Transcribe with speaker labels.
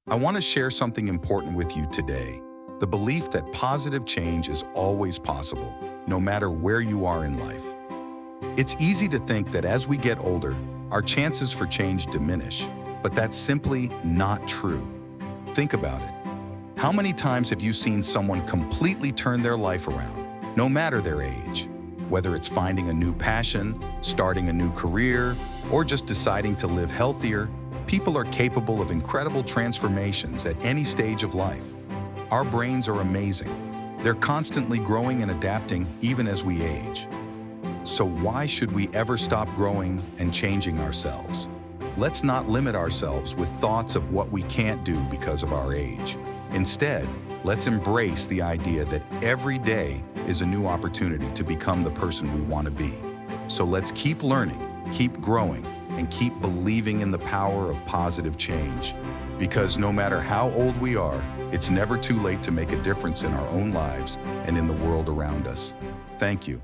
Speaker 1: I want to share something important with you today. The belief that positive change is always possible, no matter where you are in life. It's easy to think that as we get older, our chances for change diminish, but that's simply not true. Think about it. How many times have you seen someone completely turn their life around, no matter their age? Whether it's finding a new passion, starting a new career, or just deciding to live healthier, people are capable of incredible transformations at any stage of life. Our brains are amazing. They're constantly growing and adapting even as we age. So why should we ever stop growing and changing ourselves? Let's not limit ourselves with thoughts of what we can't do because of our age. Instead, let's embrace the idea that every day is a new opportunity to become the person we want to be. So let's keep learning, keep growing, and keep believing in the power of positive change. Because no matter how old we are, it's never too late to make a difference in our own lives and in the world around us. Thank you.